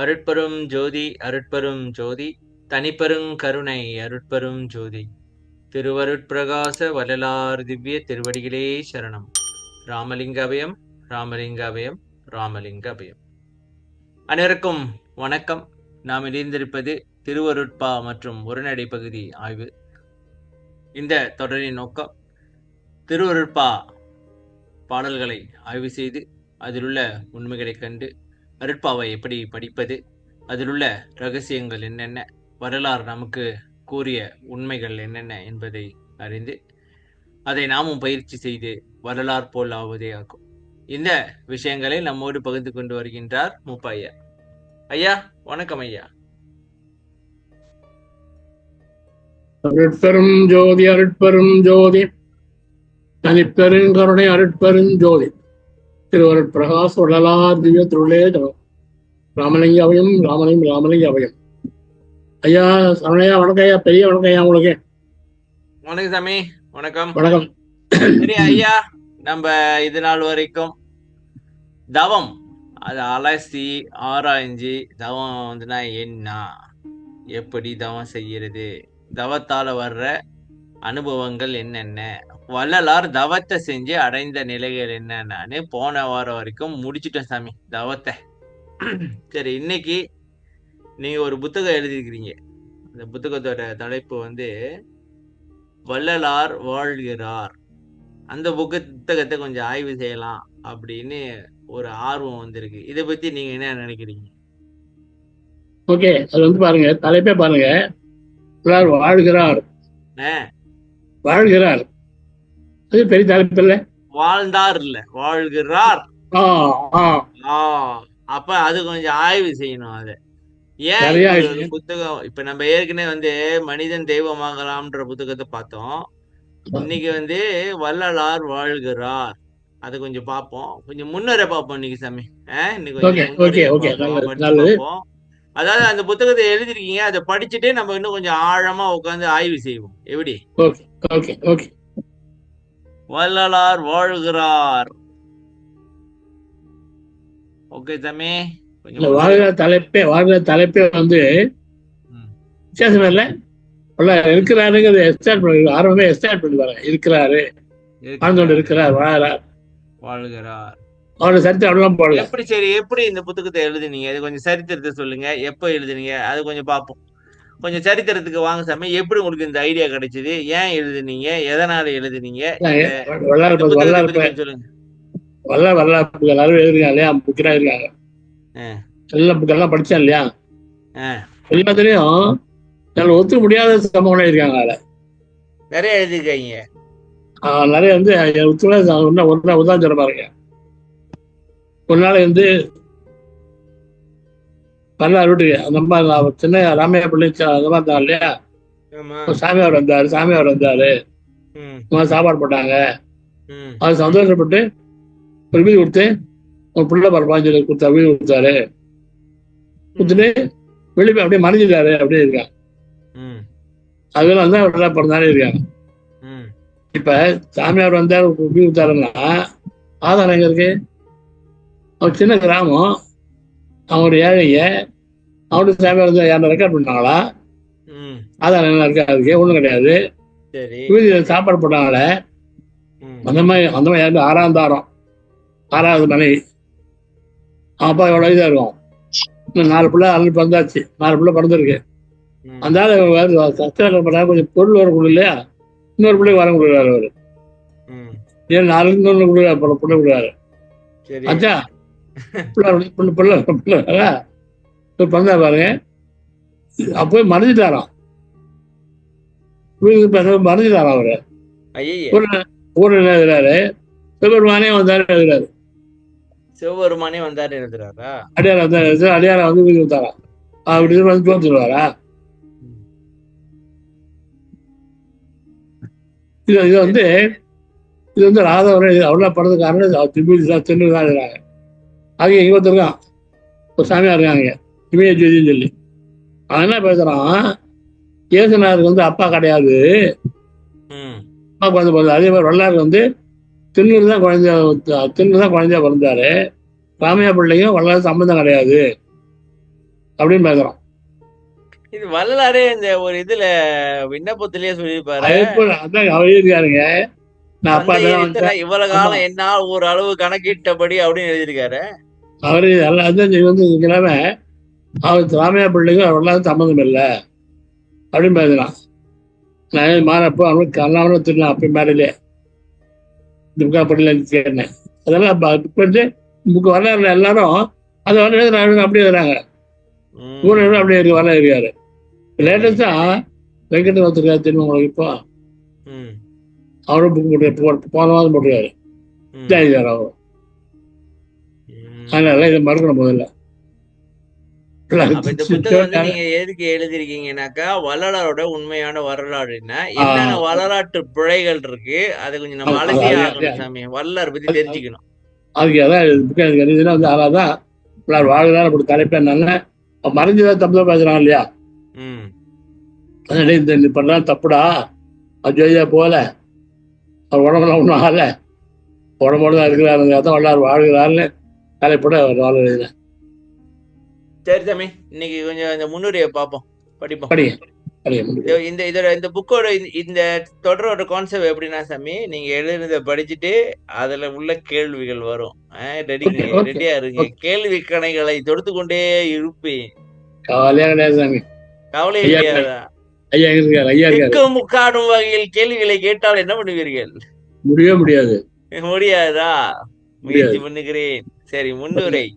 அருட்பெரும் ஜோதி அருட்பெரும் ஜோதி தனிப்பெருங் கருணை அருட்பெரும் ஜோதி திருவருட்பிரகாச வள்ளலார் திவ்ய திருவடிகளே சரணம். ராமலிங்க அபயம் ராமலிங்க அபயம் ராமலிங்க அபயம். அனைவருக்கும் வணக்கம். நாம் இணைந்திருப்பது திருவருட்பா மற்றும் உரைநடை பகுதி ஆய்வு. இந்த தொடரின் நோக்கம் திருவருட்பா பாடல்களை ஆய்வு செய்து அதிலுள்ள உண்மைகளை கண்டு அருட்பாவை எப்படி படிப்பது, அதிலுள்ள ரகசியங்கள் என்னென்ன, வரலாறு நமக்கு கூறிய உண்மைகள் என்னென்ன என்பதை அறிந்து அதை நாமும் பயிற்சி செய்து வரலாறு போல் ஆவதே ஆகும். இந்த விஷயங்களை நம்மோடு பகிர்ந்து கொண்டு வருகின்றார் மூப்ப ஐயா. ஐயா வணக்கம் ஐயா. அருட்பெரும் ஜோதி அருட்பெரும் ஜோதி தனிப்பெருங்கருணை அருட்பெரும் ஜோதி திருவருட்பிரகாச வள்ளலார் திவ்ய திருளே ராமலிங்க அபயம் ராமலிங்க அபயம். ஐயா சரணையா வணக்கம் ஐயா, பெரிய வணக்கம் ஐயா உங்களுக்கு. வணக்கம் சாமி. வணக்கம் வணக்கம். சரி ஐயா, நம்ம இது நாள் வரைக்கும் தவம் அதை அலசி ஆராய்ஞ்சு தவம் வந்துன்னா என்ன, எப்படி தவம் செய்யறது, தவத்தால வர்ற அனுபவங்கள் என்னென்ன, வள்ளலார் தவத்தை செஞ்சு அடைந்த நிலைகள் என்னன்னு போன வாரம் வரைக்கும் முடிச்சுட்டேன் சாமி தவத்தை. சரி, இன்னைக்கு நீங்க ஒரு புத்தகம் எழுதியிருக்கிறீங்க. அந்த புத்தகத்தோட தலைப்பு வந்து வள்ளலார் வாழ்கிறார். அந்த புத்தகத்தை கொஞ்சம் ஆய்வு செய்யலாம் அப்படின்னு ஒரு ஆர்வம் வந்திருக்கு. இதை பத்தி நீங்க என்ன நினைக்கிறீங்க? ஓகே, அது வந்து பாருங்க, தலைப்பே பாருங்க, வாழ்கிறார் வாழ்கிறார். அது பெரிய தலைப்பு இல்ல, வாழ்ந்தார் இல்ல வாழ்கிறார். அப்ப அது கொஞ்சம் ஆய்வு செய்யணும். அது ஏன் புத்தகம் இப்ப நம்ம ஏற்கனவே வந்து மனிதன் தெய்வமாகலாம்ன்ற புத்தகத்தை பார்த்தோம். இன்னைக்கு வந்து வள்ளலார் வாழ்கிறார், அது கொஞ்சம் பார்ப்போம். கொஞ்சம் முன்னரே பார்ப்போம் இன்னைக்கு சாமி. பார்ப்போம். அதாவது அந்த புத்தகத்தை எழுதிருக்கீங்க, அதை படிச்சுட்டே நம்ம இன்னும் கொஞ்சம் ஆழமா உட்காந்து ஆய்வு செய்வோம். எப்படி? வள்ளலார் வாழ்கிறார். ஓகே சாமி. வாழ்கிற தலைப்பே வந்து வித்தியாசம் இல்ல, இருக்கிறாருங்கிறது ஆரம்பமே எஸ்டார்ட் பண்ணுவாங்க. இருக்கிறாரு, வாழ்ந்தோடு இருக்கிறார், வாழ்கிறார். அவரோட சரித்திரம் போடல. எப்படி? சரி, எப்படி இந்த புத்தகத்தை எழுதுனீங்க? அது கொஞ்சம் சரித்திரத்தை சொல்லுங்க. எப்ப எழுதுனீங்க அது கொஞ்சம் பார்ப்போம். கொஞ்சம் சரித்திரத்துக்கு வாங்க சாமி. எப்படி உங்களுக்கு இந்த ஐடியா கிடைச்சது? ஏன் எழுதுனீங்க? எதனால எழுதுனீங்க? சொல்லுங்க. எல்லாரும் எழுதுறாங்க இல்லையா, புக்கெல்லாம் இருக்காங்க, எல்லா புக்கெல்லாம் படிச்சேன் இல்லையா, எல்லாத்துலயும் ஒத்துக்க முடியாத சம்பவம் இருக்காங்க. அதுல நிறைய எழுதிருக்கீங்க. நிறைய வந்து உதாரணம் சொல்ல பாருங்க. ஒரு நாள் வந்து வரலாறு வீட்டுக்கு அந்த மாதிரி சின்ன ராமையா பிள்ளை அந்த மாதிரி இருந்தாங்க இல்லையா, சாமியார் வந்தாரு, சாப்பாடு போட்டாங்க. அது சந்தோஷப்பட்டு ஒரு வீடு கொடுத்து ஒரு பிள்ளை பரப்பான்னு சொல்லி வீடு கொடுத்தாரு. கொடுத்துட்டு வெளியே அப்படியே மறைஞ்சிட்டாரு. அப்படியே இருக்காங்க. அதெல்லாம் வந்து அவரெல்லாம் பிறந்தாலே இருக்காங்க. இப்ப சாமியார் வந்தாரு வீடு கொடுத்தாருன்னா ஆதாரம் எங்க இருக்கு? அவர் சின்ன கிராமம், அவங்களோட ஏழைங்க, அவனுக்கு சாமியார் வந்து யாரும் ரெக்கார்ட் பண்ணாங்களா? ஆதாரம் என்ன இருக்கா? அதுக்கு ஒண்ணும் கிடையாது. வீதியில சாப்பாடு போட்டாங்களே, அந்த மாதிரி யாருக்கு 6ஆம் தாரம் 6வது மனைவி. அப்பா எவ்வளவு வயதா இருக்கும்? இன்னும் 4 பிள்ளை ஆல்ரெடி பிறந்தாச்சு, 4 பிள்ளை பிறந்திருக்கு. அந்த ஆள் கொஞ்சம் பொருள் வரக்கூடாது இல்லையா, இன்னொரு பிள்ளைக்கு வர கொடுக்குறாரு அவரு. ஏன் 4 இன்னொன்று கொடுக்குறாரு, பிள்ளை கொடுக்குறாரு. அச்சா பிள்ளை பிறந்தா பாருங்க. அப்போ மறைஞ்சிட்டாராம், மறைஞ்சிட்டாராம் அவரு. ஊர்ல என்ன எழுதுறாரு? சிவபெருமானே வந்தாரு எழுதுறாரு. சிவபெருமானே வந்தாரு எழுதுறாரா? அடியாரம் வந்து வீடு கொடுத்தாரா? அப்படி வந்து தோன்றுவாரா? இது வந்து ராதவரை அவ்வளோ படத்துக்கு காரணம் திமுக தான் எழுதுறாங்க. அவங்க இங்க ஒருத்தருக்கான், ஒரு சாமியார் இருக்காங்க, இமய ஜோதின்னு சொல்லி. அவன் என்ன பேசுறான், ஏசுனாருக்கு வந்து அப்பா கிடையாது, அப்பாவுக்கு வந்து அதே மாதிரி வள்ளலாருக்கு வந்து திருநூறு தான் குழந்தையா பிறந்தாரு. ராமையா பிள்ளைக்கும் வள்ளலாருக்கு சம்பந்தம் கிடையாது. அப்படின்னு பேசுறான். இது வள்ளலாரே இந்த ஒரு இதுல விண்ணப்பத்திலேயே சொல்லியிருப்பாரு, அதான் அவர் எழுதியிருக்காருங்க. நான் அப்பா இத்தனை இவ்வளவு காலம் என்ன ஒரு அளவு கணக்கிட்டபடி அப்படின்னு எழுதியிருக்காரு. அவரு அதான் வந்து இல்லாம அவர் ராமையா பிள்ளைங்க அவரெல்லாம் சம்மந்தம் இல்லை அப்படின்னு பேசுறான். நான் மாறப்போ அவனுக்கு கல்லாமல் திருநான் அப்படி மேலே துர்கா பள்ளியில் சேர்ந்தேன். அதெல்லாம் இப்போ வந்து புக்கு வரலாறுல எல்லாரும் அதை வந்து எழுதுறாங்க, அப்படியே எழுதுறாங்க. ஊரில் அப்படியே இருக்கு, வரலாறு இருக்காரு. லேட்டஸ்டா வெங்கட ஒருத்தருக்காரு தெரியுமா உங்களுக்கு? இப்போ அவரும் புக் போட்டு போன மாதம் போட்டுருக்காரு. அவரும் அதனால இதை மறக்கணும் முதல்ல. இந்த புத்தகம் நீங்க எதுக்கு எழுதிருக்கீங்கன்னாக்கா, வள்ளலாரோட உண்மையான வரலாறுன்னா என்னென்ன வரலாற்று பிழைகள் இருக்கு, அதை கொஞ்சம் நம்ம அலசி ஆகணும் சாமி. வள்ளலார் பத்தி தெரிஞ்சுக்கணும். அதுக்கு அதான் வந்து அதான் வாழ்கிறார் அப்படி தலைப்பா நல்ல மறைஞ்சுதான் தப்பு பேசுறான் இல்லையா? இந்த பண்ணலாம் தப்புடா, அஜோதியா போல அவர் உடம்புலாம் ஒன்றும் ஆகல, உடம்போடு தான் இருக்கிறாருங்க, அதான் வள்ளலார் வாழ்கிறாருன்னு தலைப்பட வாழ். சரி சாமி, இன்னைக்கு கொஞ்சம் இந்த முன்னுரையை பார்ப்போம், படிப்போம். இந்த புக்கோட இந்த தொடரோட கான்செப்ட் எப்படின்னா சாமி, நீங்க எழுதுறத படிச்சுட்டு அதுல உள்ள கேள்விகள் வரும். ரெடியா இருங்க, கேள்வி கணைகளை தொடுத்து கொண்டே இருப்பேன். கவலை இல்லையா? முக்காடும் வகையில் கேள்விகளை கேட்டால் என்ன பண்ணுவீர்கள்? முடியாதா? முயற்சி பண்ணுகிறேன். சரி, முன்னுரை.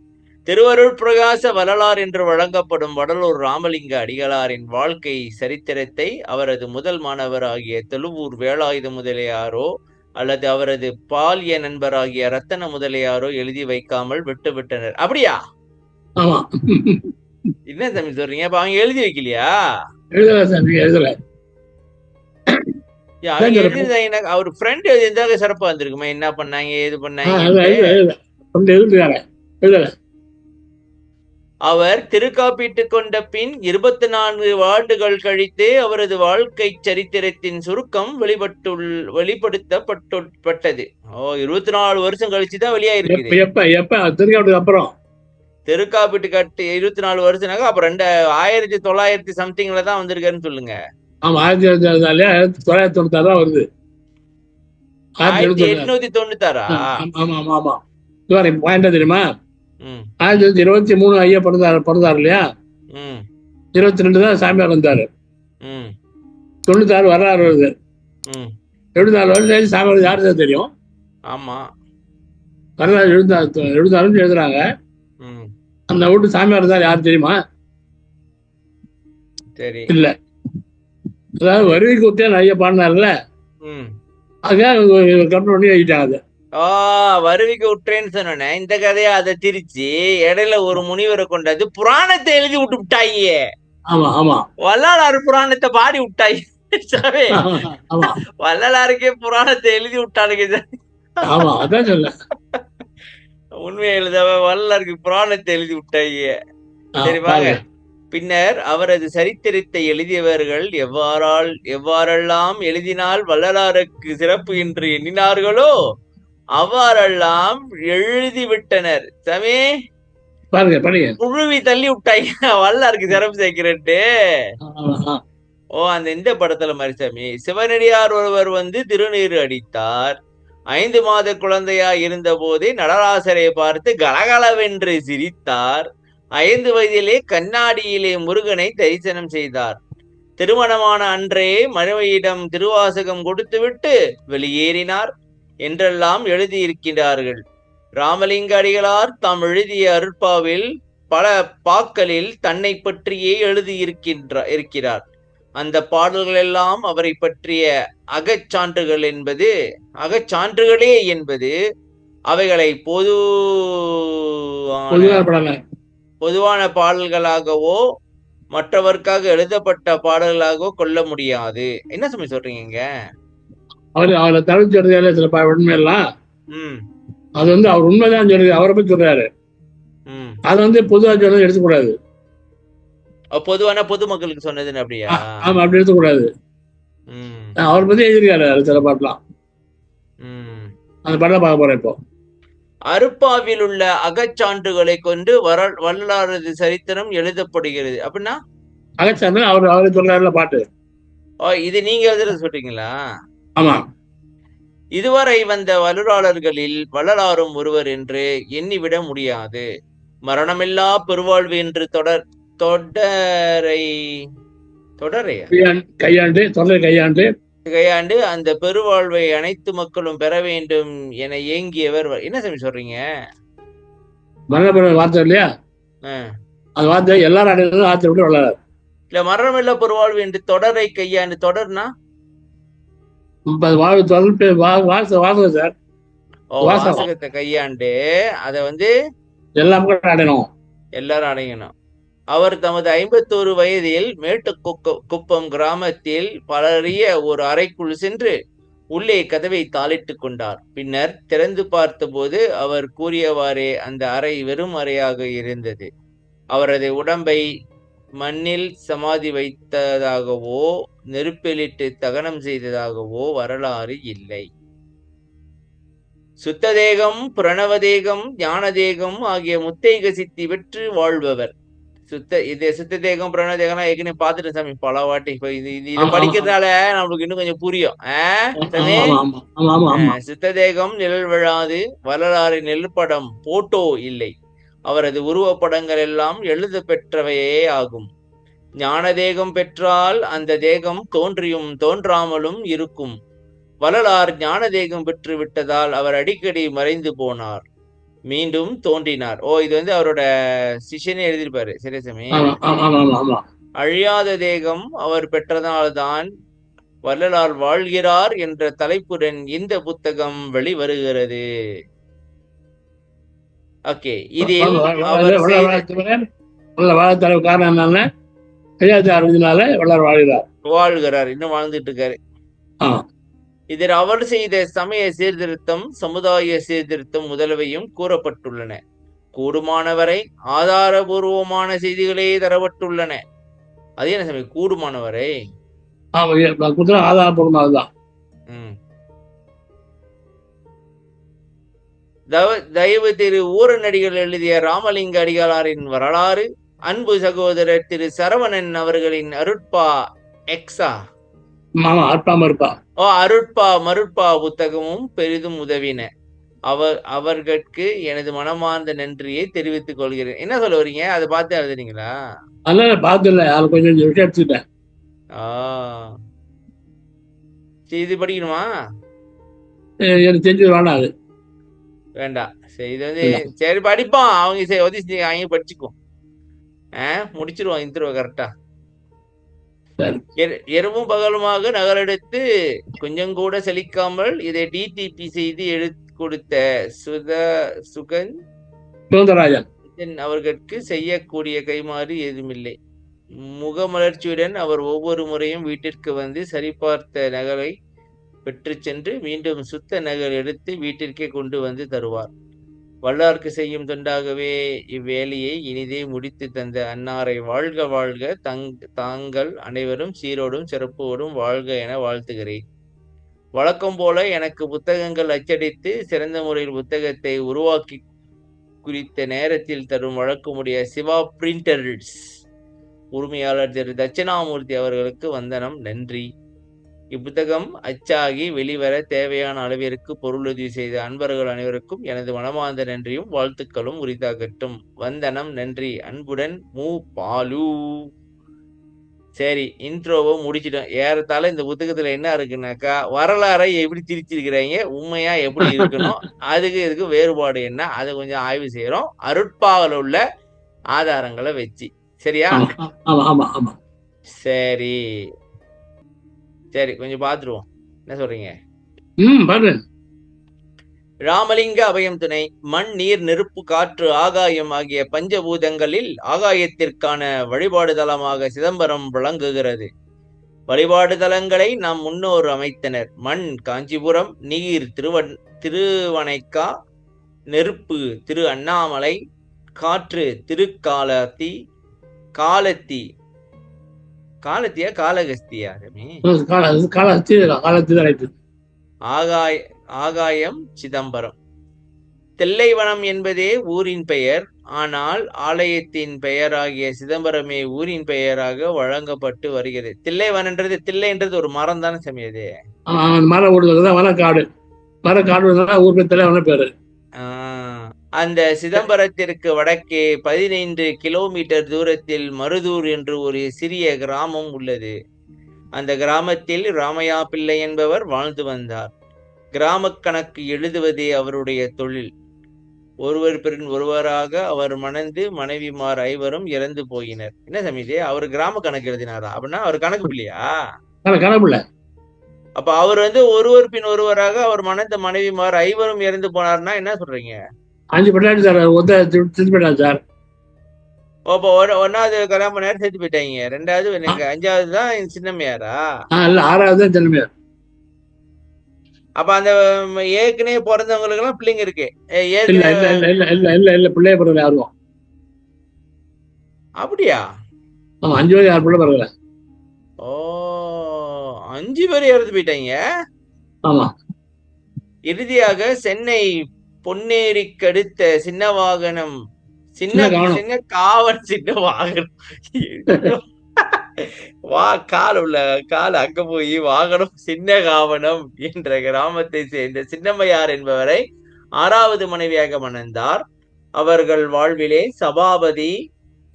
திருவருட் பிரகாச வரலாறு என்று வழங்கப்படும் வடலூர் ராமலிங்க அடிகளாரின் வாழ்க்கை சரித்திரத்தை அவரது முதல் மாணவர் ஆகிய தொழுவூர் வேலாயுத முதலியாரோ அல்லது அவரது பாலிய நண்பராகிய ரத்தன முதலியாரோ எழுதி வைக்காமல் விட்டுவிட்டனர். அப்படியா? என்ன தம்பி சொல்றீங்க? அப்ப அவங்க எழுதி வைக்கலையா? அவர் ஃப்ரெண்ட் எழுதியிருந்தாங்க, சிறப்பா வந்திருக்குமா? என்ன பண்ணாங்க, ஏது பண்ணாங்க? அவர் திருக்காப்பீட்டு கொண்ட பின் 24 ஆண்டுகள் கழித்து அவரது வாழ்க்கை சரித்திரத்தின் சுருக்கம் வெளிப்படுத்தப்பட்டது. 24 வருஷம் கழிச்சுதான் வெளியாயிருக்கு. அப்புறம் திருக்காப்பீட்டு கட்டு 24 வருஷம்னாக்க அப்புறம் 1900 சம்திங்ல தான் வந்திருக்காருன்னு சொல்லுங்க. ஆமா, 1996 வருது. 1896. ஆமா தெரியுமா? 1923 ஐயா பிறந்தாரு இல்லையா? 22 தான் சாமியார் வந்தாரு. 96 வரலாறு வருது. 74 வருஷம் சாமியார் யாருதான் தெரியும்? ஆமா, வரலாறு 74 எழுதுறாங்க. அந்த வீட்டு சாமியார் தான் யாரு தெரியுமா? சரி இல்ல. அதாவது வருவிக்கு ஒத்தியான் ஐயா பாடினார்ல, அதுக்காக கற்பனை பண்ணி எழுதிட்டாங்க. வருவிக்கு விட்டுறேன்னு சொன்ன இந்த கதையை அதை திரிச்சு இடையில ஒரு முனிவரை கொண்டாது புராணத்தை எழுதி விட்டு விட்டாயே. ஆமா ஆமா, வள்ளலாறு புராணத்தை பாடி விட்டாய். வள்ளலாருக்கே புராணத்தை எழுதி விட்டானுங்க. உண்மையை எழுதாவ வள்ளலாருக்கு புராணத்தை எழுதி விட்டாயே. சரி வாங்க. பின்னர் அவரது சரித்திரத்தை எழுதியவர்கள் எவ்வாறெல்லாம் எழுதினால் வள்ளலாருக்கு சிறப்பு என்று எண்ணினார்களோ அவ்வாறெல்லாம் எழுதிவிட்டனர். சமே குழுவி தள்ளி விட்டாங்க வள்ளலாருக்கு சிறப்பு சேர்க்கிறேன்ட்டு. அந்த இந்த படத்துல மாதிரி சாமி, சிவனடியார் ஒருவர் வந்து திருநீறு அடித்தார். 5 மாத குழந்தையா இருந்த போதே நடராசரை பார்த்து கலகலவென்று சிரித்தார். 5 வயதிலே கண்ணாடியிலே முருகனை தரிசனம் செய்தார். திருமணமான அன்றே மனைவியிடம் திருவாசகம் கொடுத்துவிட்டு வெளியேறினார் என்றெல்லாம் எழுதியிருக்கிறார்கள். ராமலிங்க அடிகளார் தாம் எழுதிய அருட்பாவில் பல பாக்களில் தன்னை பற்றியே எழுதியிருக்கிறார். அந்த பாடல்கள் எல்லாம் அவரை பற்றிய அகச்சான்றுகளே என்பது அவைகளை பொதுவான பாடல்களாகவோ மற்றவர்க்காக எழுதப்பட்ட பாடல்களாகவோ கொள்ள முடியாது. என்ன சொல்லி சொல்றீங்க? அவரை தவிர்த்து சில உண்மையெல்லாம் அது வந்து அவர் உண்மைதான் சொல்றது, அவரை பத்தி சொல்றாரு. அது வந்து பொதுவா சொல்றது எடுத்துக்கூடாது. பொதுவான பொதுமக்களுக்கு சொன்னதுன்னு அப்படியா? ஆமா, அப்படி எடுத்துக்கூடாது. அவரை பத்தி எழுதியிருக்காரு சில பாட்டுலாம். அந்த பாட்டெல்லாம் பார்க்க போறேன் இப்போ. அருப்பாவில் உள்ள அகச்சான்றுகளை கொண்டு வரலாறு சரித்திரம் எழுதப்படுகிறது. அப்படின்னா அகச்சான்று அவரு சொல்றாருல பாட்டு. இது நீங்க எழுதுறது சொல்றீங்களா? ஆமா. இதுவரை வந்த வரலாளர்களில் வள்ளலாரும் ஒருவர் என்று எண்ணிவிட முடியாது. மரணமில்லா பெருவாழ்வு என்று கையாண்டு அந்த பெருவாழ்வை அனைத்து மக்களும் பெற வேண்டும் என ஏங்கியவர். என்ன சாமி சொல்றீங்க? வார்த்தை இல்லையா? அந்த வார்த்தை எல்லாரும் வார்த்தை விட்டு வளராது. இல்ல, மரணமில்லா பெருவாழ்வு என்று தொடரை கையாண்டு. தொடர்னா வாசகத்தை கையாண்டு அதை எல்லாரும் அடையணும். அவர் தமது 51 வயதில் மேட்டுக்குப்பம் கிராமத்தில் பலறிய ஒரு அறைக்குள் சென்று உள்ளே கதவை தாளிட்டுக் கொண்டார். பின்னர் திறந்து பார்த்த போது அவர் கூறியவாறே அந்த அறை வெறும் அறையாக இருந்தது. அவரது உடம்பை மண்ணில் சமாதி வைத்ததாகவோ நெருப்பிலிட்டு தகனம் செய்ததாகவோ வரலாறு இல்லை. சுத்ததேகம், பிரணவதேகம், ஞானதேகம் ஆகிய முத்தைக சித்தி பெற்று வாழ்பவர். சுத்ததேகம் பிரணவதேகம் ஏற்கனவே பார்த்துட்டு சாமி பல வாட்டி. இப்ப இது படிக்கிறதுனால நம்மளுக்கு இன்னும் கொஞ்சம் புரியும். சுத்ததேகம் நிழல் விழாது, வரலாறு நெல்படம் போட்டோ இல்லை. அவரது உருவப்படங்கள் எல்லாம் எழுத பெற்றவையே ஆகும். ஞான தேகம் பெற்றால் அந்த தேகம் தோன்றியும் தோன்றாமலும் இருக்கும். வள்ளலார் ஞான தேகம் பெற்று விட்டதால் அவர் அடிக்கடி மறைந்து போனார், மீண்டும் தோன்றினார். இது அவரோட சிஷ்யனே எழுதியிருப்பாரு. சரி சாமி. அழியாத தேகம் அவர் பெற்றதால்தான் வள்ளலார் வாழ்கிறார் என்ற தலைப்புடன் இந்த புத்தகம் வெளிவருகிறது. ஓகே, இதில் வாழ்கிறார், இன்னும் வாழ்ந்துட்டு இருக்காரு. இதில் அவர் செய்த சமய சீர்திருத்தம், சமுதாய சீர்திருத்தம் முதலவையும் கூறப்பட்டுள்ளன. கூடுமானவரை ஆதாரபூர்வமான செய்திகளே தரப்பட்டுள்ளன. அது என்ன சமயம் கூடுமானவரை? ஆதாரபூர்வமானதான். தயவு திரு ஊரநடிகள் எழுதிய ராமலிங்க அடிகளாரின் வரலாறு, அன்பு சகோதரர் திரு சரவணன் அவர்களின் அருட்பா அருட்பா மருட்பா புத்தகமும் பெரிதும் உதவின. அவர்களுக்கு எனது மனமார்ந்த நன்றியை தெரிவித்துக் கொள்கிறேன். என்ன சொல்ல வரீங்க? அதை பார்த்து எழுதுனீங்களா? இது படிக்கணுமா? வேண்டாம். சரி, இது சரி படிப்போம். அவங்க அவங்க படிச்சுக்கோ, முடிச்சிருவோம் இந்த கரெக்டா. இரவும் பகலுமாக நகலெடுத்து கொஞ்சம் கூட செழிக்காமல் இதை டிடிபி செய்து எடுத்து கொடுத்த சுகந்தராஜன் அவர்களுக்கு செய்யக்கூடிய கைமாறு எதுவுமில்லை. முகமலர்ச்சியுடன் அவர் ஒவ்வொரு முறையும் வீட்டிற்கு வந்து சரிபார்த்த நகலை பெற்று சென்று மீண்டும் சுத்த நகல் எடுத்து வீட்டிற்கே கொண்டு வந்து தருவார். வல்லார்க்கு செய்யும் தொண்டாகவே இவ்வேலையை இனிதே முடித்து தந்த அன்னாரை வாழ்க வாழ்க, தாங்கள் அனைவரும் சீரோடும் சிறப்போடும் வாழ்க என வாழ்த்துகிறேன். வழக்கம் போல எனக்கு புத்தகங்கள் அச்சடித்து சிறந்த முறையில் புத்தகத்தை உருவாக்கி குறித்த நேரத்தில் தரும் வழக்கமுடைய சிவா பிரிண்டர்ஸ் உரிமையாளர் திரு தட்சிணாமூர்த்தி அவர்களுக்கு வந்தனம், நன்றி. இப்புத்தகம் அச்சாகி வெளிவர தேவையான அளவிற்கு பொருளுதவி செய்த அன்பர்கள் அனைவருக்கும் எனது மனமார்ந்த நன்றியும் வாழ்த்துக்களும் உரித்தாகட்டும். வந்தனம், நன்றி. அன்புடன் மு. பாலு. சரி, இன்ட்ரோவை முடிச்சிட்டோம். ஏறத்தாழ இந்த புத்தகத்துல என்ன இருக்குன்னாக்கா, வரலாறை எப்படி திரிச்சிருக்கிறாங்க, உண்மையா எப்படி இருக்கணும், அதுக்கு இதுக்கு வேறுபாடு என்ன, அதை கொஞ்சம் ஆய்வு செய்யறோம் அருட்பாவில் உள்ள ஆதாரங்களை வச்சு. சரியா? சரி சரி, கொஞ்சம் பாத்துருவோம். என்ன சொல்றீங்க? ராமலிங்க அபயம் துணை. மண், நீர், நெருப்பு, காற்று, ஆகாயம் ஆகிய பஞ்சபூதங்களில் ஆகாயத்திற்கான வழிபாடு தலமாக சிதம்பரம் விளங்குகிறது. வழிபாடு தலங்களை நம் முன்னோர் அமைத்தனர். மண் காஞ்சிபுரம், நீர் திருவனைக்கா, நெருப்பு திரு அண்ணாமலை, காற்று திருக்காலத்தி காலத்தியா காலகஸ்தியா? ஆகாயம் சிதம்பரம். தில்லைவனம் என்பதே ஊரின் பெயர். ஆனால் ஆலயத்தின் பெயராகிய சிதம்பரமே ஊரின் பெயராக வழங்கப்பட்டு வருகிறது. தில்லைவனன்றது தில்லைன்றது ஒரு மரம் தானே சாமி அது? மரம் ஓடுதான் வனக்காடு. மரக்காடு ஊர் பேர் தில்லைவனம் பேரு. அந்த சிதம்பரத்திற்கு வடக்கே 15 கிலோமீட்டர் தூரத்தில் மருதூர் என்று ஒரு சிறிய கிராமம் உள்ளது. அந்த கிராமத்தில் ராமையா பிள்ளை என்பவர் வாழ்ந்து வந்தார். கிராம கணக்கு எழுதுவதே அவருடைய தொழில். ஒருவர் பின் ஒருவராக அவர் மணந்து மனைவிமார் 5 இறந்து போயினர். என்ன சமீதி, அவர் கிராம கணக்கு எழுதினாரா? அப்படின்னா அவர் கணக்கு பிள்ளையா? கணக்கு. அப்ப அவர் ஒருவர் பின் ஒருவராக அவர் மணந்த மனைவிமார் 5 இறந்து போனார்னா என்ன சொல்றீங்க? 5 பெண்ணாடி சார், செத்து போயிட்டாங்க சார். அப்போ ஒன்னாவது கல்யாணம் பண்ண செத்து போயிட்டாங்க. 2வது 5வது தான் சின்னம்மையாரா? இல்ல 6வது தான் சின்னம்மையார். அப்ப அந்த ஏற்கனவே பிறந்தவங்களுக்கு எல்லாம் பிள்ளைங்க இருக்கு. இல்ல பிள்ளைய பிறகு யாரும். அப்படியா? 5 பேர் 6 பிள்ளை பிறகு. ஓ, 5 பேர் இறந்து போயிட்டாங்க. ஆமா. இறுதியாக சென்னை பொன்னேரிக்கு அடுத்த சின்ன வாகனம் சின்ன காவல் சின்ன வாகனம் கால் அங்க போய் வாகனம் சின்ன காவனம் என்ற கிராமத்தை சேர்ந்த சின்னம்மையார் என்பவரை 6வது மனைவியாக மணந்தார். அவர்கள் வாழ்விலே சபாபதி,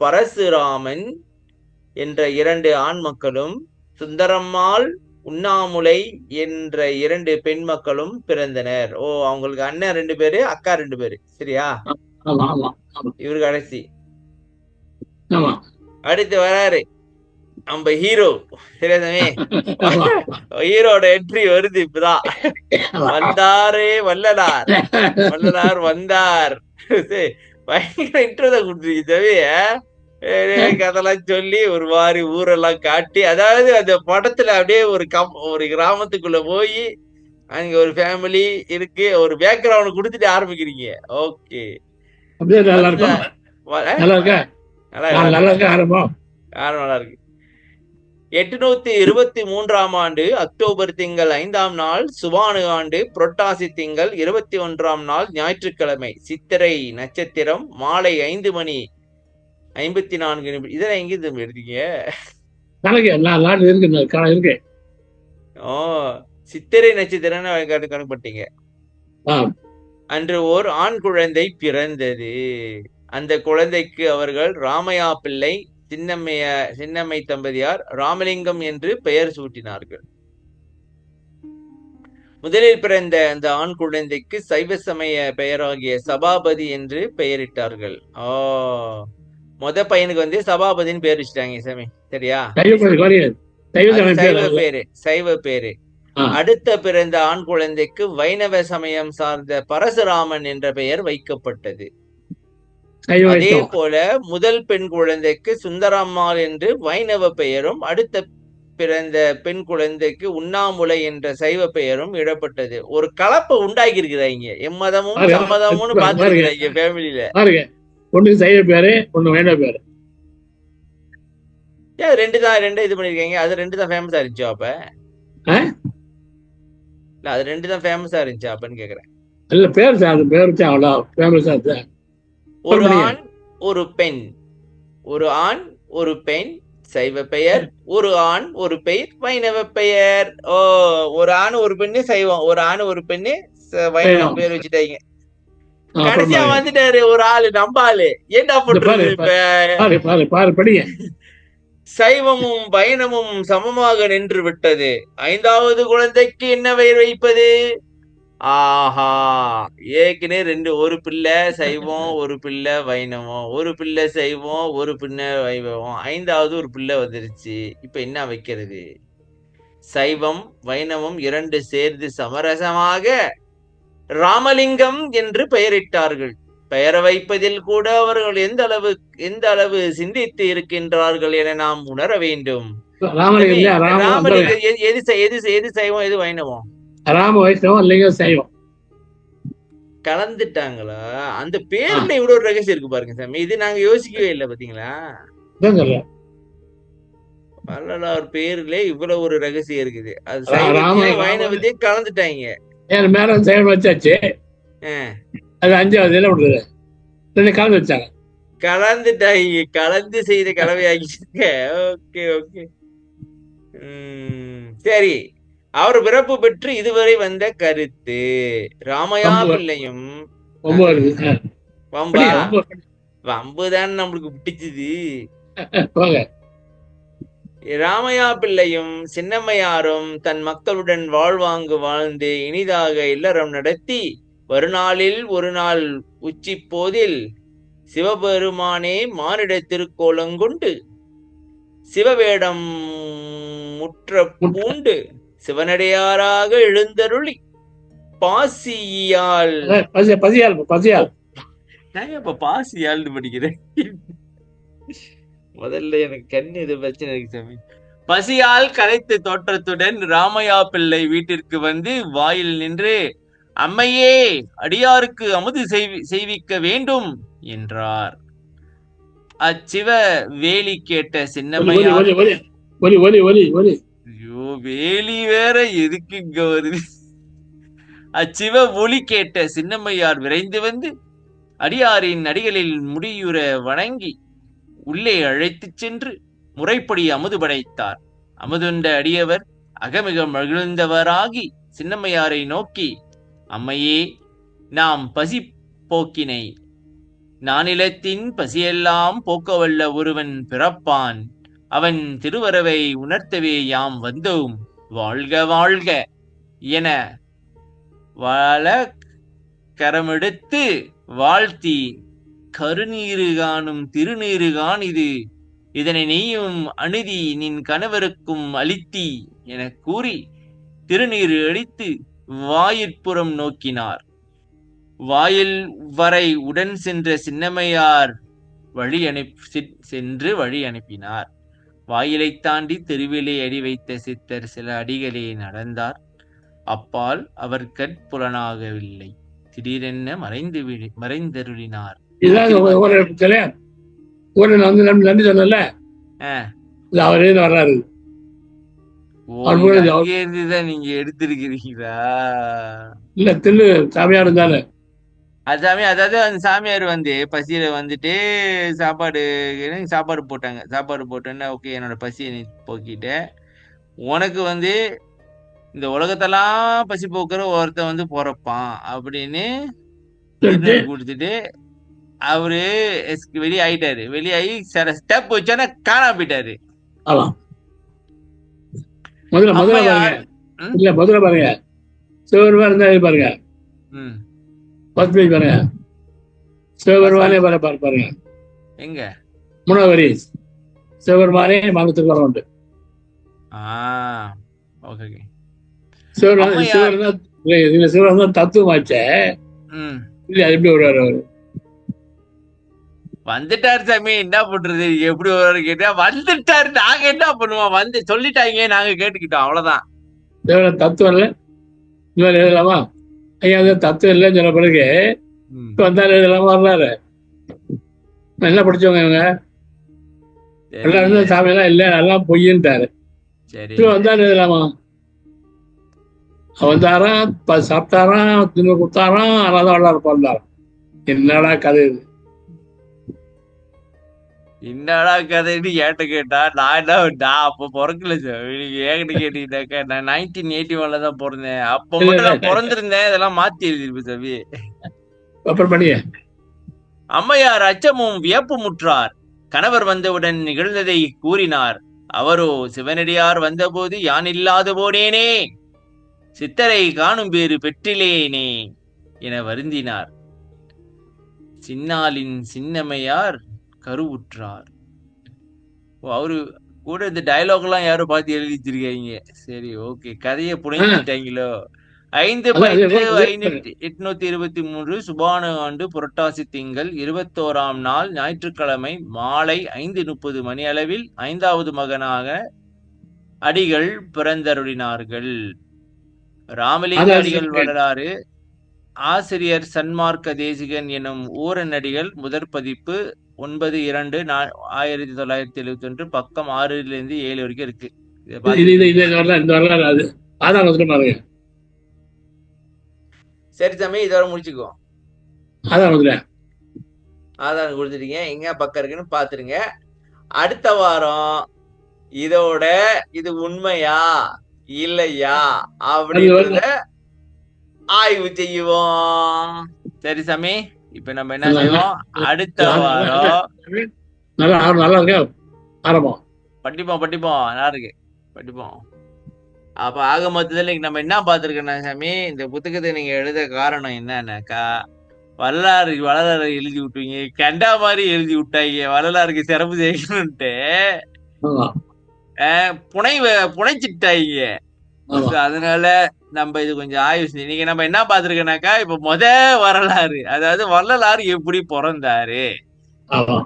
பரசுராமன் என்ற 2 ஆண் மக்களும், சுந்தரம்மாள், உண்ணாமுலை என்ற 2 பெண் மக்களும் பிறந்தனர். ஓ, அவங்களுக்கு அண்ணன் 2 பேரு, அக்கா 2 பேரு. சரியா? இவரு கடைசி. அடுத்து வராரு நம்ம ஹீரோ. சரியாமே? ஹீரோட என்ட்ரி வருது இப்பதான். வந்தாரே வள்ளலார், வள்ளலார் வந்தார். பயங்கர இன்ட்ரோ தான் கொடுத்துருக்கு தவிர கதெல்லாம் சொல்லி ஒரு மாதிரி ஊரெல்லாம் காட்டி, அதாவது அந்த படத்துல அப்படியே ஒரு கிராமத்துக்குள்ள போய் அங்க ஒரு ஃபேமிலி இருக்கு, ஒரு பேக்ரவுண்ட் கொடுத்துட்டு ஆரம்பிக்கிறீங்க. ஓகே, நல்லா இருக்கு. 823ஆம் ஆண்டு அக்டோபர் திங்கள் 5ஆம் நாள் சுபானு ஆண்டு புரட்டாசி திங்கள் 21ஆம் நாள் ஞாயிற்றுக்கிழமை, சித்திரை நட்சத்திரம், மாலை 5:54. இதெல்லாம் எங்க இருந்து எடுத்தீங்க? சித்திரை நட்சத்திரம் கணக்குப்பட்டீங்க. அன்று ஓர் ஆண் குழந்தை பிறந்தது. அந்த குழந்தைக்கு அவர்கள் ராமையா பிள்ளை, சின்னம்மை தம்பதியார் ராமலிங்கம் என்று பெயர் சூட்டினார்கள். முதலில் பிறந்த அந்த ஆண் குழந்தைக்கு சைவ சமய பெயராகிய சபாபதி என்று பெயரிட்டார்கள். பையனுக்கு சபாபதினு பேர் வச்சுட்டாங்க சாமி. சரியா? சைவ பேரு. அடுத்த பிறந்த ஆண் குழந்தைக்கு வைணவ சமயம் சார்ந்த பரசுராமன் என்ற பெயர் வைக்கப்பட்டது. அதே போல முதல் பெண் குழந்தைக்கு சுந்தரம்மாள் என்று வைணவ பெயரும், அடுத்த பிறந்த பெண் குழந்தைக்கு உண்ணாமுலை என்ற சைவ பெயரும் இடப்பட்டது. ஒரு கலப்பை உண்டாக்கி இருக்கிறாங்க. எம்மதமும் சம்மதமும்னு பாத்துருக்கிறாங்க ஃபேமிலியில. ஒண்ணு சைவ பேரு, ஒண்ணு வைணவ பேரு. 2 இது பண்ணிருக்காங்க. அது 2 தான் ஃபேமஸா இருந்துச்சு அப்ப? இல்ல, அது 2 தான் ஃபேமஸா இருந்துச்சு அப்பன்னு கேக்குறேன். இல்ல, பேர் அவ்வளோ ஃபேமஸா இருக்கு. ஒரு ஆண் ஒரு பெண், ஒரு ஆண் ஒரு பெண் சைவ பெயர், ஒரு ஆண் ஒரு பெயர் வைணவ பெயர். ஓ, ஒரு ஆண் ஒரு பெண்ணு சைவம், ஒரு ஆண் ஒரு பெண்ணு வைணவம் பேர் வச்சுட்டாங்க. கடைசியா வந்துட்டாரு ஒரு ஆளு, நம்ம ஆளு. என்ன பண்றது இப்ப? சைவமும் வைணமும் சமமாக நின்று விட்டது. 5வது குழந்தைக்கு என்ன பெயர் வைப்பது? ஆஹா, ஏற்கனவே ஒரு பிள்ளை சைவம், ஒரு பிள்ளை வைணவம், ஒரு பிள்ளை சைவம், ஒரு பிள்ளை வைணவம், 5வது ஒரு பிள்ளை வந்துருச்சு. இப்ப என்ன வைக்கிறது? சைவம் வைணவம் 2 சேர்ந்து சமரசமாக ராமலிங்கம் என்று பெயரிட்டார்கள். பெயர் வைப்பதில் கூட அவர்கள் எந்த அளவு சிந்தித்து இருக்கின்றார்கள் என நாம் உணர வேண்டும். ராமலிங்கம் எது சைவம், எது வைணவம்? ராம வைஷ்ணவம், லிங்கம் சைவம் கலந்துட்டாங்களா? அந்த பேர்ல இவ்வளவு ஒரு ரகசியம் இருக்கு பாருங்க சாமி. இது நாங்க யோசிக்கவே இல்லை. பாத்தீங்களா? வள்ளலார் பேர்ல இவ்வளவு ஒரு ரகசியம் இருக்குது. அது வைணவத்தையும் கலந்துட்டாங்க. மேல சைவம் வச்சாச்சு. அது 5வது என்ன பண்றது? 2 கலந்து வச்சாங்க. கலந்துட்டாங்க, கலந்து செய்த கலவை ஆகிட்டாங்க. Okay okay. சரி. அவர் பிறப்பு பெற்று இதுவரை வந்த கருத்து. ராமையா வம்பு பிள்ளையும் வம்பு வருது. வம்பா வம்பு வம்புதான் நம்மளுக்கு பிடிச்சது. போங்க. ராமையா பிள்ளையும் சின்னம்மையாரும் தன் மக்களுடன் வாழ்வாங்கு வாழ்ந்து இனிதாக இல்லறம் நடத்தி வருநாளில் ஒரு நாள் உச்சி போதில் சிவபெருமானே மானிட திருக்கோலங்கொண்டு சிவவேடம் முற்ற பூண்டு சிவனடியாராக எழுந்தருளி பாசியால் நான் இப்ப பாசியால்னு படிக்கிறேன். முதல்ல எனக்கு கண்ணு இது பிரச்சனை இருக்கு சாமி. பசியால் கரைத்து தோற்றத்துடன் ராமையா பிள்ளை வீட்டிற்கு வந்து வாயில் நின்று, அம்மையே, அடியாருக்கு அமுது செய்விக்க வேண்டும் என்றார். அச்சிவ வேலி கேட்ட சின்னம்மையார், ஐயோ வேலி வேற எதுக்கு இங்க வருது? அச்சிவ ஒலி கேட்ட சின்னம்மையார் விரைந்து வந்து அடியாரின் அடிகளில் முடியுற வணங்கி உள்ளே அழைத்துச் சென்று முறைப்படி அமுது படைத்தார். அமுதுண்ட அடியவர் அகமிக மகிழ்ந்தவராகி சின்னம்மையாரை நோக்கி, அம்மையே, நாம் பசி போக்கினை நானிலத்தின் பசியெல்லாம் போக்கவல்ல ஒருவன் பிறப்பான். அவன் திருவரவை உணர்த்தவே யாம் வந்தோம். வாழ்க வாழ்க என வள கரமெடுத்து வாழ்த்தி, கருநீரு காணும் திருநீருகான் இது, இதனை நீயும் அணுதி நின் கணவருக்கும் அளித்தி என கூறி திருநீரு அடித்து வாயிற்புறம் நோக்கினார். வாயில் வரை உடன் சென்ற சின்னம்மையார் சென்று வழி அனுப்பினார். வாயிலை தாண்டி தெருவிலே அடி வைத்த சித்தர் சில அடிகளே நடந்தார். அப்பால் அவர் கற்புலனாகவில்லை. திடீரென மறைந்தருளினார். நன்றி சொன்னல, அவரே வர்றாரு. இருந்துதான் நீங்க எடுத்திருக்கிறீங்களா? இல்ல, தில்லு சாமியார் இருந்தாரு. அதாவது அந்த சாமியார் வந்து பசியில வந்துட்டு சாப்பாடு போட்டாங்க. சாப்பாடு போட்டோன்னா, ஓகே, என்னோட பசியை நீ போக்கிட்ட, உனக்கு வந்து இந்த உலகத்தெல்லாம் பசி போக்குற ஒருத்த வந்து பொறப்பான் அப்படின்னு கொடுத்துட்டு அவரு வெளியாயிட்டாரு. வெளியாகி சில ஸ்டெப் வச்சோன்னா காணாம போயிட்டாரு. முதல்ல பாருங்க, சிவபெருமான் இருந்தாரு பாருங்க. பாருங்க, சிவபெருமானே பாருங்க. எங்க 3வது வரி, சிவபெருமானே மனத்துக்கு வர உண்டு. சிவபெருமான் தத்துவமாச்ச, அது எப்படி வருவாரு? அவரு வந்துட்டாரு சாமி, என்ன பண்றது? எப்படி வருவாரு கேட்டா வந்துட்டாரு. நாங்க என்ன பண்ணுவோம்? வந்து சொல்லிட்டாங்க, நாங்க கேட்டுக்கிட்டோம், அவ்வளவுதான். தத்துவம் இல்ல, இந்த மாதிரி எழுதலாமா? ஐயா, தத்துவம் இல்லைன்னு சொன்ன பிறகு வந்தாரு, எழுதலாமா? வர்றாரு. என்ன படிச்சவங்க இவங்க எல்லாம்? சாமியெல்லாம் இல்ல, எல்லாம் பொய்யின்ட்டாரு. வந்தாரு, எழுதலாமா? வந்தாராம், சாப்பிட்டாராம், தின்னு கொடுத்தாராம், அதான் வள்ளாரு பிறந்தாராம். என்னடா கதை இது? என்னடா கதைன்னு ஏட்ட கேட்டா, நான் அப்ப பிறக்கல சார். ஏகிட்ட கேட்டீங்கன்னாக்கா, நான் 1981 தான் பிறந்தேன். அப்ப மட்டும் நான் பிறந்திருந்தேன், இதெல்லாம் மாத்தி எழுதிருப்பேன் சாமி. அப்புறம் பண்ணிய அம்மையார் அச்சமும் வியப்புமுற்றார். கணவர் வந்தவுடன் நிகழ்ந்ததை கூறினார். அவரோ, சிவனடியார் வந்தபோது யான் இல்லாத போனேனே, சித்தரை காணும் பேறு பெற்றிலேனே என வருந்தினார். சின்னாலின் சின்னம்மையார் கருவுற்றார். அவரு கூட இந்த டைலாக் எல்லாம் யாரும் பார்த்து எழுதி வச்சிருக்காங்க. சரி, ஓகே, கதையை புனைஞ்சிட்டாங்களோ. 5/10/823 சுபான ஆண்டு புரட்டாசி திங்கள் 21ஆம் நாள் ஞாயிற்றுக்கிழமை மாலை 5:30 மணி அளவில் 5வது மகனாக அடிகள் பிறந்தருளினார்கள். ராமலிங்க அடிகள் வரலாறு. ஆசிரியர் சன்மார்க்க தேசிகன் எனும் ஊரன் அடிகள். முதற் பதிப்பு 9/2/1971, பக்கம் 6-7 வரைக்கும் இருக்கு. சரி தம்பி, இதோட முடிச்சுக்கோ. அதான் வந்துட்டேன். ஆதாரம் கொடுத்துட்டீங்க, எங்க பக்கம் இருக்குன்னு பாத்துருங்க. அடுத்த வாரம் இதோட இது உண்மையா இல்லையா அப்படின்றத ஆய்வு செய்வோம். சரி சாமி, இப்ப நம்ம என்ன செய்வோம், அடுத்த வாரம் நல்லா இருக்கு ஆரம்பம். படிப்போம் நல்லா இருக்கு, படிப்போம். அப்ப ஆக மொத்தத்துல நம்ம என்ன பாத்துருக்கோம்னா சாமி, இந்த புத்தகத்தை நீங்க எழுத காரணம் என்னன்னாக்கா, வரலாறு எழுதி விட்டுவீங்க, கண்டா மாதிரி எழுதி விட்டாங்க, வரலாறுக்கு சிறப்பு செய்யணும்ட்டு புனைச்சிட்டாங்க. அதனால நம்ம இது கொஞ்சம் ஆய்வு செஞ்சு, நீங்க நம்ம என்ன பாத்துருக்கோம்னாக்கா, இப்ப வரலாறு, அதாவது வள்ளலார் எப்படி பிறந்தாரு,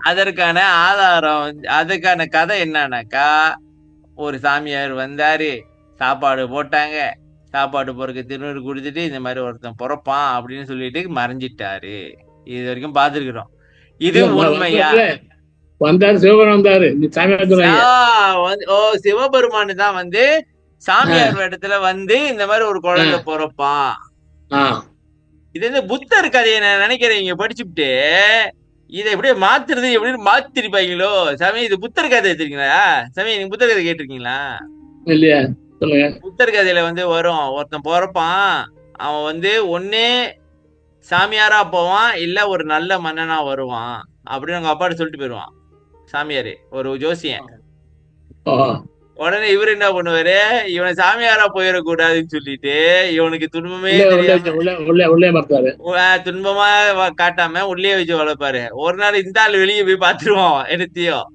அதற்கான ஆதாரம், அதுக்கான கதை என்னன்னாக்கா, ஒரு சாமியார் வந்தாரு, சாப்பாடு போட்டாங்க, சாப்பாடு போறதுக்கு திருநூறு குடுத்துட்டு இந்த மாதிரி ஒருத்தன் பிறப்பான் அப்படின்னு சொல்லிட்டு மறைஞ்சிட்டாரு. இது வரைக்கும் பாத்துருக்கிறோம். இது உண்மையா? வந்தாரு, சிவபெருமான் வந்தாரு. சிவபெருமானு தான் வந்து சாமியார் இடத்துல வந்து இந்த மாதிரி ஒரு குழந்தை பிறப்பான். இது வந்து புத்தர் கதையை நான் நினைக்கிறேன், இங்க படிச்சுட்டு இதை எப்படியே மாத்துறது எப்படின்னு மாத்திருப்பாங்களோ சாமி. இது புத்தர் கதை எடுத்திருக்கீங்களா சாமி? நீங்க புத்தர் கதை கேட்டிருக்கீங்களா? இல்லையா, சொல்லுங்க. புத்தர் கதையில வந்து வரும், ஒருத்தன் பிறப்பான், அவன் வந்து ஒன்னே சாமியாரா போவான், இல்ல ஒரு நல்ல மன்னனா வருவான் அப்படின்னு அவங்க அப்பாட்ட சொல்லிட்டு போயிருவான் சாமியாரு, ஒரு ஜோசியன். உடனே இவரு என்ன பண்ணுவாரு, இவனை சாமியாரா போயிடக்கூடாதுன்னு சொல்லிட்டு இவனுக்கு துன்பமே துன்பமா காட்டாம உள்ளே வச்சு வளர்ப்பாரு. ஒரு நாள் இந்த ஆள் வெளியே போய் பாத்துருவோம் என்னத்தையும்,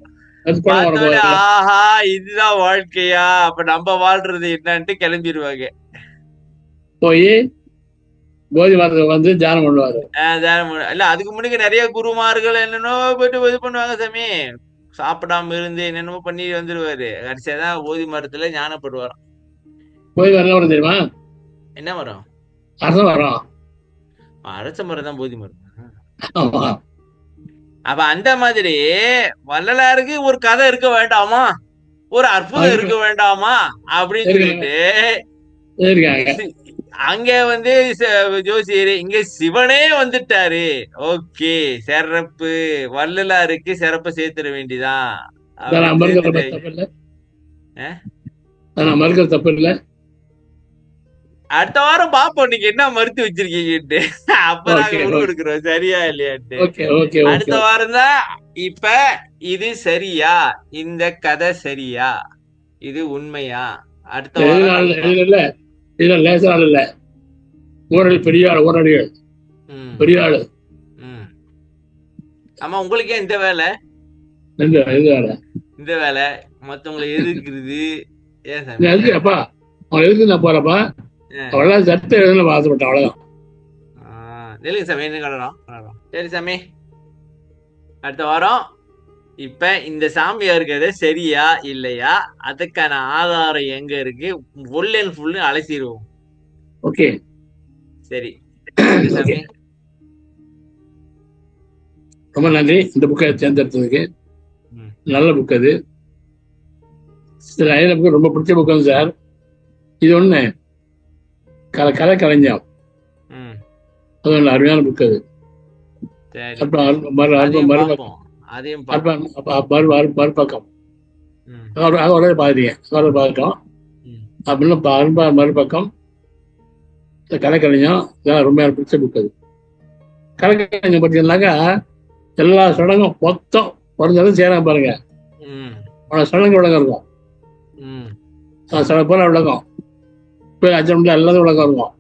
ஆஹா இதுதான் வாழ்க்கையா, அப்ப நம்ம வாழ்றது என்னன்ட்டு கிளம்பிடுவாங்க. போய் போதி மரத்துக்கு வந்து தியானம் பண்ணுவாரு. இல்ல அதுக்கு முன்னாடி நிறைய குருமார்கள் என்னென்னோ போயிட்டு இது பண்ணுவாங்க சாமி, சாப்பிடாம இருந்து என்னென்னமோ பண்ணி வந்துருவாரு. கடைசியாதான் போதி மரத்துல ஞானப்படுவாராம். போதி மரம் வரும் தெரியுமா? என்ன மரம்? அரச மரம். அரச மரம் தான் போதி மரம். அப்ப அந்த மாதிரி வள்ளலாருக்கு ஒரு கதை இருக்க வேண்டாமா, ஒரு அற்புதம் இருக்க வேண்டாமா அப்படின்னு சொல்லிட்டு அங்க வந்து ஜோசியர் இங்க சிவனே வந்துட்டாரு. ஓகே, சிறப்பு, வள்ளலாருக்கு சிறப்பு சேர்த்துட வேண்டிதான். தப்பு இல்ல. அடுத்த வாரம் பாப்போம் நீங்க என்ன மறுத்து வச்சிருக்கீங்கட்டு, அப்ப நாங்க கொடுக்குறோம் சரியா இல்லையாட்டு. அடுத்த வாரம் தான் இப்ப இது சரியா, இந்த கதை சரியா, இது உண்மையா, அடுத்த வாரம். இல்ல லேசாள் இல்ல, ஊரடி பெரிய ஆள், ஊரடிகள் பெரிய ஆளு. ஆமா, உங்களுக்கே இந்த வேலை, இந்த வேலை மத்தவங்களை எதிர்க்கிறது. ஏன் சாமி எதுக்குப்பா அவன் எதுக்கு நான் போறப்பா, அவ்வளவு சட்ட எழுதுல ஆசைப்பட்டேன், அவ்வளவுதான். இல்லைங்க சாமி, என்ன கலரம். சரி சாமி, அடுத்த வாரம் இப்ப இந்த சாமியார் கதை சரியா இல்லையா, அதுக்கான ஆதாரம் எங்க இருக்கு, ஃபுல் அண்ட் ஃபுல் அலசிடுவோம். ஓகே, சரி சாமி, ரொம்ப நன்றி இந்த புக்கை தேர்ந்தெடுத்ததுக்கு. நல்ல புக் அது. புக்கு ரொம்ப பிடிச்ச புக் வந்து சார். இது ஒண்ணு கலை கலைஞம், அது ஒண்ணு அருமையான புக் அது. மறுபக்கம் பாதிரிங்க மறுபக்கம் அப்படின்னு மறுபக்கம் கலைக்கலைஞம், இதெல்லாம் ரொம்ப பிடிச்ச புக் அது. கலைக்கலைஞம் பார்த்தீங்கன்னாக்கா எல்லா சடங்கும் மொத்தம் குறைஞ்சதும் செய்யறாங்க பாருங்க. சடங்கு விளக்கம் இருக்கும், போல விளக்கம், அச்சம் எல்லாத்தையும் விளக்கம் இருக்கும்.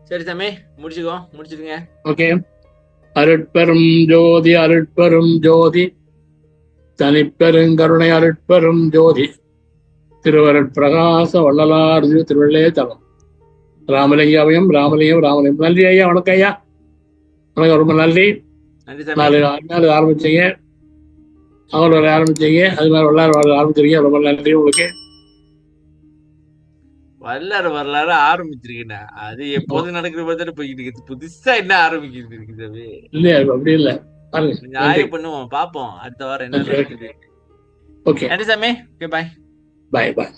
சரி சாமி, முடிச்சிருங்க. ஓகே. அருட்பெரும் ஜோதி அருட்பெரும் ஜோதி தனிப்பெருங்கருணை அருட்பெரும் ஜோதி திருவருட்பிரகாச வள்ளலார் திருவள்ளே தலம் ராமலிங்கம் ராமலிங்கம். நன்றி ஐயா, வணக்கம் ஐயா, வணக்கம், ரொம்ப நன்றி. ஆரம்பிச்சீங்க, அவங்களோட ஆரம்பிச்சீங்க, அது மாதிரி வள்ளலார் ஆரம்பிச்சிருக்கீங்க, ரொம்ப நன்றி உங்களுக்கு. வரலாறு ஆரம்பிச்சிருக்கேன், அது எப்போது நடக்கிற மாதிரி போய்கிட்டு இருக்கு, புதுசா என்ன ஆரம்பிக்கிறது இருக்குது இல்லையா? அப்படி இல்ல, ஆய்வு பண்ணுவோம், பாப்போம் அடுத்த வாரம் என்ன நடக்குது. ஓகே, நன்றி சாமி, பாய் பாய் பாய்.